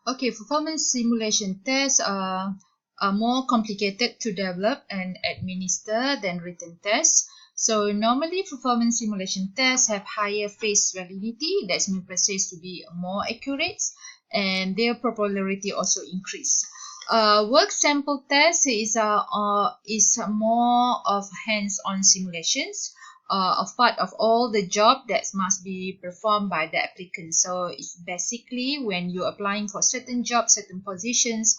Okay, performance simulation tests are more complicated to develop and administer than written tests. So normally performance simulation tests have higher face validity, that means processed to be more accurate, and their popularity also increase. Work sample test is more of hands-on simulations of part of all the job that must be performed by the applicant. So it's basically when you're applying for certain jobs, certain positions.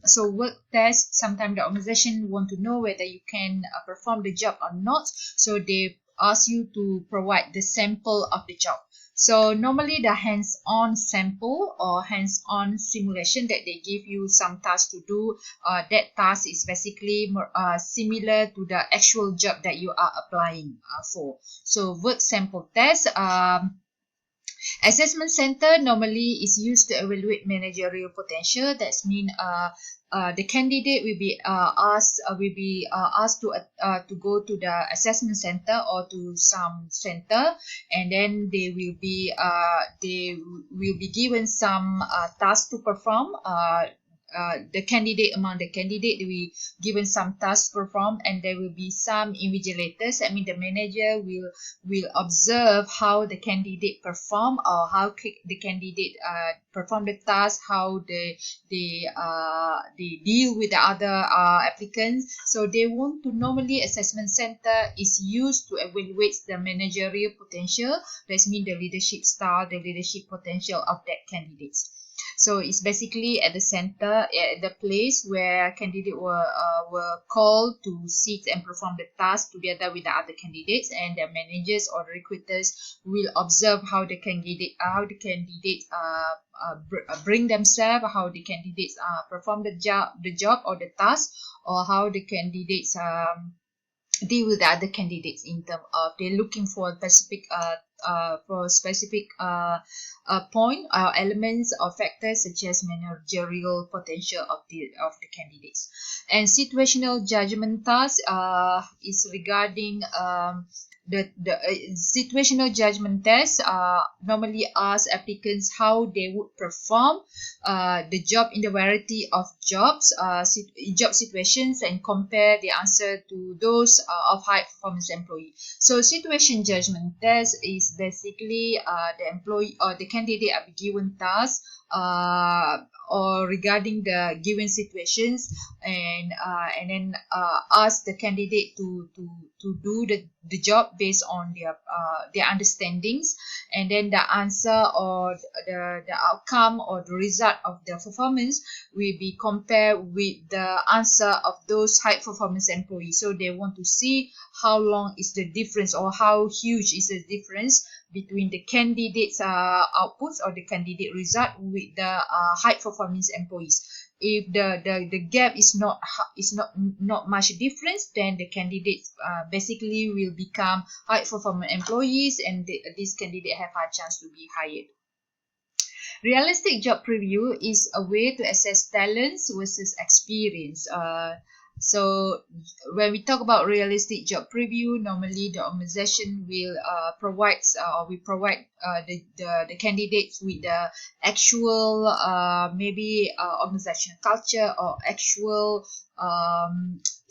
So work test, sometimes the organization want to know whether you can perform the job or not. So they ask you to provide the sample of the job. So normally the hands-on sample or hands-on simulation that they give you some task to do, that task is basically more, similar to the actual job that you are applying for. So work sample test. Assessment center normally is used to evaluate managerial potential. That's mean the candidate will be asked to go to the assessment center or to some center, and then they will be given some tasks to perform. Among the candidate they will given some tasks to perform, and there will be some invigilators. I mean the manager will observe how the candidate perform, or how the candidate perform the task, how they deal with the other applicants. So they want to normally assessment center is used to evaluate the managerial potential. That means the leadership style, the leadership potential of that candidates. So it's basically at the center, at the place where candidate were called to sit and perform the task together with the other candidates, and the managers or recruiters will observe how the candidate bring themselves, how the candidates perform the job or the task, or how the candidates deal with the other candidates in terms of they're looking for specific point or elements or factors such as managerial potential of the candidates. And situational judgment task is regarding the situational judgment test normally ask applicants how they would perform the job in the variety of job situations, and compare the answer to those of high performance employee. So situation judgment test is basically the employee or the candidate are given tasks or regarding the given situations, and then ask the candidate to do the job based on their understandings, and then the answer or the outcome or the result of the performance will be compared with the answer of those high performance employees. So they want to see how long is the difference, or how huge is the difference between the candidate's outputs or the candidate result with the high performance employees. If the gap is not much difference, then the candidates basically will become high performance employees, and this candidate have a chance to be hired. Realistic job preview is a way to assess talents versus experience. So when we talk about realistic job preview, normally the organization will provide the candidates with the actual maybe organizational culture or actual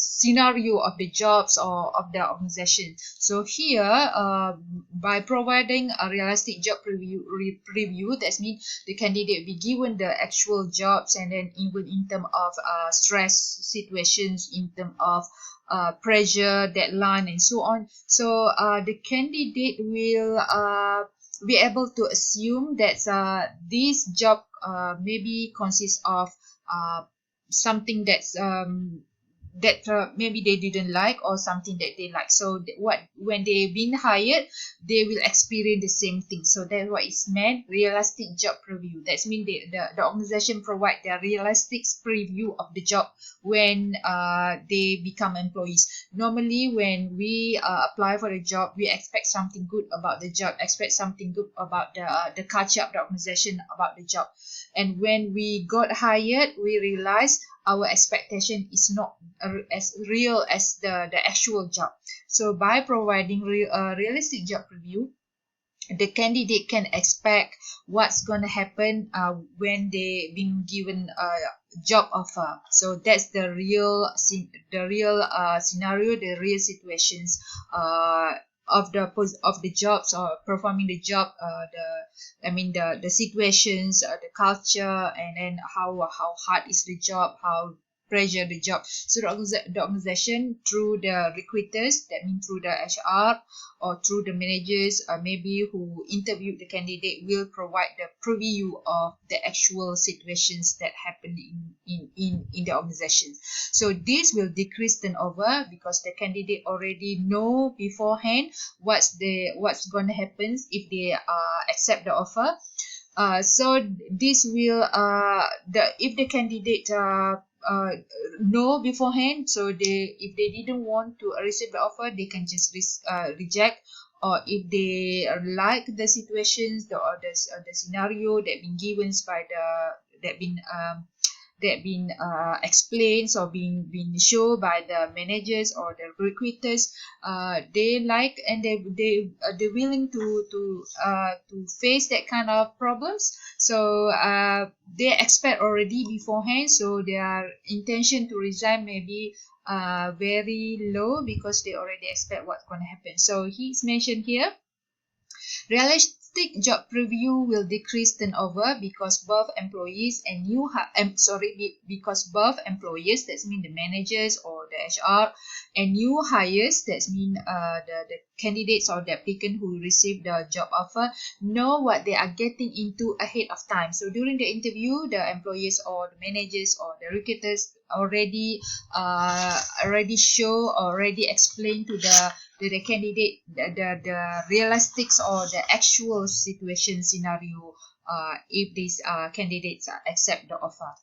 scenario of the jobs or of the organization. So here by providing a realistic job preview, that means the candidate be given the actual jobs, and then even in terms of stress situations, in terms of pressure, deadline, and so on. So the candidate will be able to assume that this job maybe consists of something that's that maybe they didn't like, or something that they like. So when they've been hired, they will experience the same thing. So that's what is meant realistic job preview. That means the organization provide their realistic preview of the job when they become employees. Normally when we apply for the job, we expect something good about the job, expect something good about the culture of the organization, about the job. And when we got hired, we realized our expectation is not as real as the actual job. So by providing realistic job preview, the candidate can expect what's going to happen when they been given a job offer. So that's the real scenario, the real situations of the jobs or performing the job, the situations, the culture, and then how hard is the job, how pressure the job. So the organization, through the recruiters, that means through the HR or through the managers, maybe who interviewed the candidate, will provide the preview of the actual situations that happen in the organization. So this will decrease turnover because the candidate already know beforehand what's going to happen if they accept the offer. So this will if the candidate know beforehand, so if they didn't want to receive the offer, they can just reject. Or if they like the situations, the scenario that been given by that been explained or been shown by the managers or the recruiters, they like, and they're willing to face that kind of problems. So they expect already beforehand, so their intention to resign may be very low because they already expect what's going to happen. So he's mentioned here, realistic job preview will decrease turnover because both employees and because both employers, that means the managers or the HR, and new hires, that means the candidates or the applicant who receive the job offer, know what they are getting into ahead of time. So during the interview, the employers or the managers or the recruiters already explain to the candidate the realistics or the actual situation scenario if these candidates accept the offer.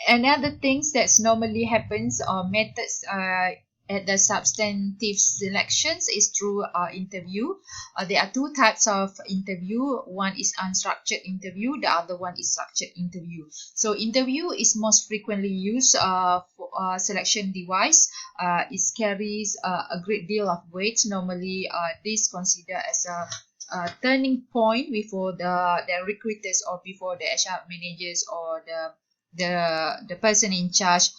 Another things that's normally happens or methods at the substantive selections is through interview. There are two types of interview. One is unstructured interview, the other one is structured interview. So interview is most frequently used for selection device. It carries a great deal of weight. Normally this considered as a turning point before the recruiters or before the HR managers or the person in charge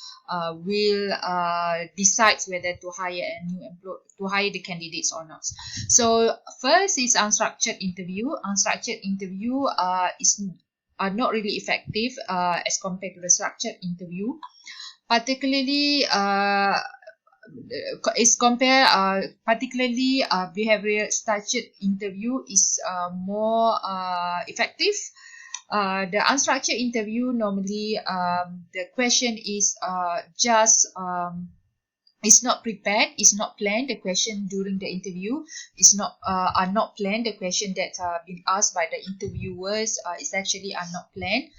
will decide whether to hire to hire the candidates or not. So first is unstructured interview. Unstructured interview are not really effective as compared to the structured interview, particularly behavioral structured interview is more effective. The unstructured interview, normally the question is it's not prepared, it's not planned. The question during the interview is are not planned. The question that been asked by the interviewers is actually are not planned,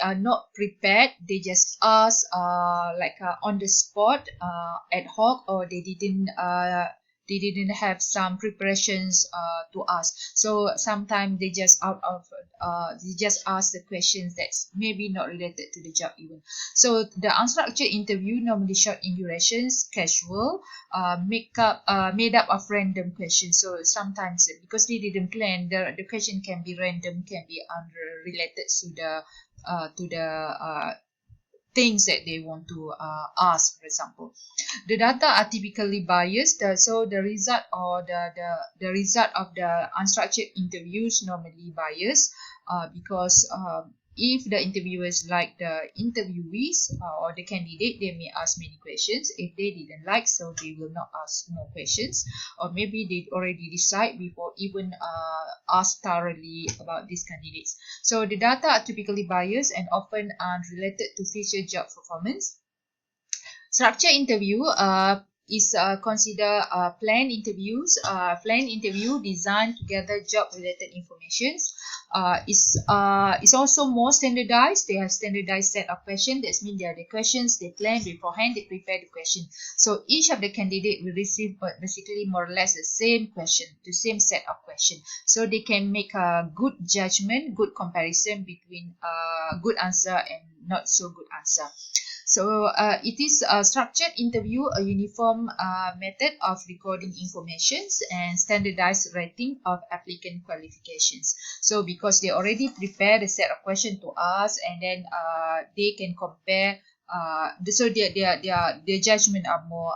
are not prepared. They just ask on the spot, ad hoc, or they didn't have some preparations to ask. So sometimes they just ask the questions that's maybe not related to the job even. So the unstructured interview, normally short in durations, casual, made up of random questions. So sometimes because they didn't plan, the question can be random, can be unrelated to the things that they want to ask, for example. The data are typically biased, so the result or the result of the unstructured interviews normally biased because if the interviewers like the interviewees or the candidate, they may ask many questions. If they didn't like, so they will not ask more questions, or maybe they already decide before even ask thoroughly about these candidates. So the data are typically biased and often unrelated to future job performance. Structured interview is consider planned interviews. Planned interview designed to gather job-related informations. Is also more standardized. They have standardized set of questions. That means they are the questions they plan beforehand. They prepare the question. So each of the candidate will receive basically more or less the same question, the same set of questions. So they can make a good judgment, good comparison between good answer and not so good answer. So it is a structured interview, a uniform method of recording informations and standardized rating of applicant qualifications. So because they already prepared a set of questions to us, and then they can compare. So their judgment are more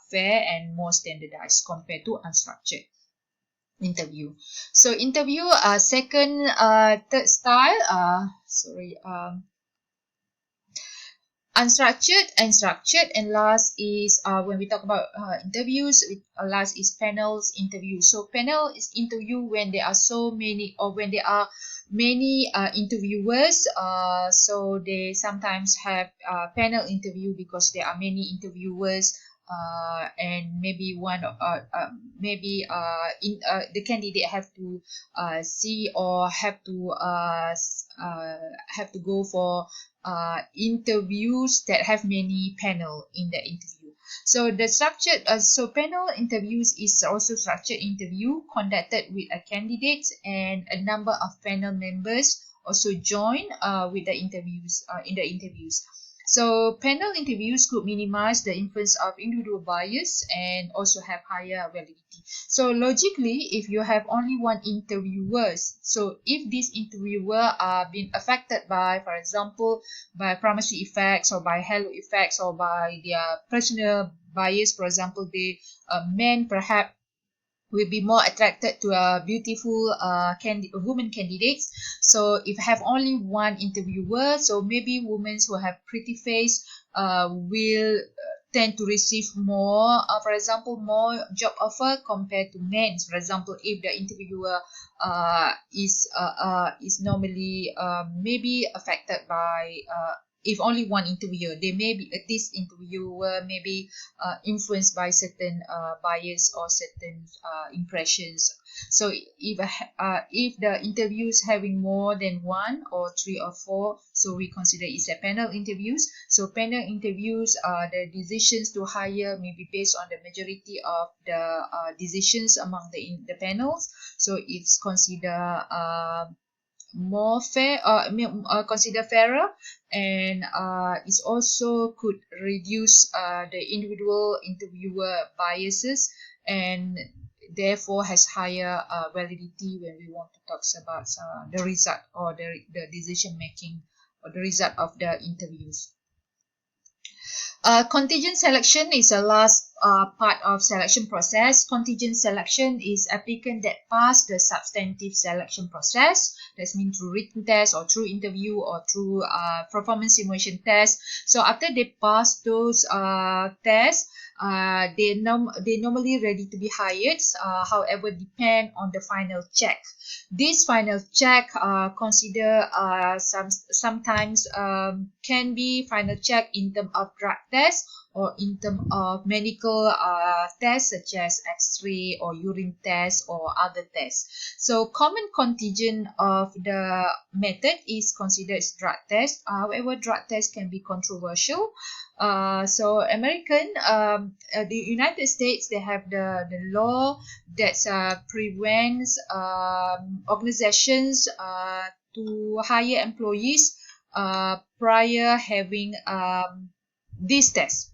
fair and more standardized compared to unstructured interview. So interview second third style unstructured and structured, and last is when we talk about interviews, last is panels interview. So panel is interview when there are so many, or when there are many interviewers, so they sometimes have panel interview because there are many interviewers, and maybe the candidate have to see, or have to go for interviews that have many panel in the interview. So the structured panel interviews is also structured interview conducted with a candidate, and a number of panel members also join with the interviews in the interviews. So panel interviews could minimize the influence of individual bias and also have higher validity. So logically, if you have only one interviewer, so if this interviewer are being affected by, for example, by primacy effects, or by halo effects, or by their personal bias, for example, men perhaps will be more attracted to a beautiful woman candidates. So if I have only one interviewer, so maybe women who have pretty face will tend to receive more, for example, more job offer compared to men. For example, if the interviewer is normally maybe affected by if only one interviewer, they may be this interviewer may be influenced by certain bias or certain impressions. So if the interviews having more than one or three or four, so we consider it's a panel interviews. So panel interviews, the decisions to hire may be based on the majority of the decisions among the panels. So it's considered more fair, consider fairer, and it also could reduce the individual interviewer biases, and therefore has higher validity when we want to talk about the result, or the decision making, or the result of the interviews. Contingent selection is the last part of selection process. Contingent selection is applicant that pass the substantive selection process. That means through written test, or through interview, or through performance simulation test. So after they pass those tests, they normally ready to be hired. However, depend on the final check. This final check consider sometimes can be final check in terms of drug test, or in terms of medical tests such as X-ray or urine test or other tests. So common contingent of the method is considered as drug test. However, drug test can be controversial. So the United States, they have the law that prevents organizations to hire employees prior having this test.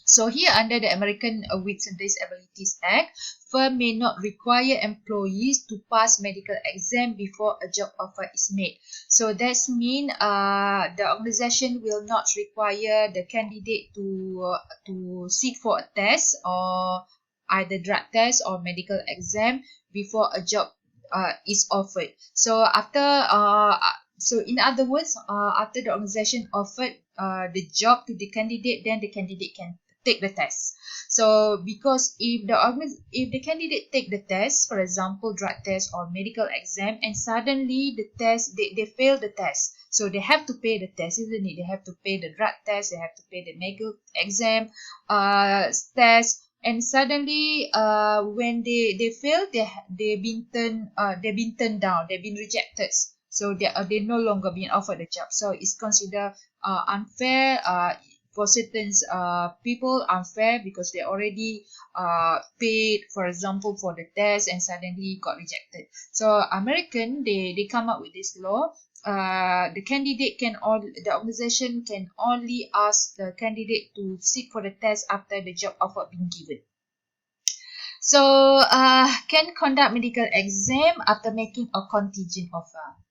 So here, under the American with Disabilities Act, firm may not require employees to pass medical exam before a job offer is made. So that means the organization will not require the candidate to sit for a test, or either drug test or medical exam, before a job is offered. So in other words, after the organization offered the job to the candidate, then the candidate can take the test. So because if the candidate take the test, for example, drug test or medical exam, and suddenly the test they fail the test, so they have to pay the test, isn't it? They have to pay the drug test, they have to pay the medical exam test. And suddenly, when they fail, they've been turned down, they've been rejected. So they no longer being offered the job. So it's considered unfair for certain people unfair because they already paid, for example, for the test and suddenly got rejected. So American, they come up with this law. The candidate can all the organization can only ask the candidate to seek for the test after the job offer being given. So can conduct medical exam after making a contingent offer.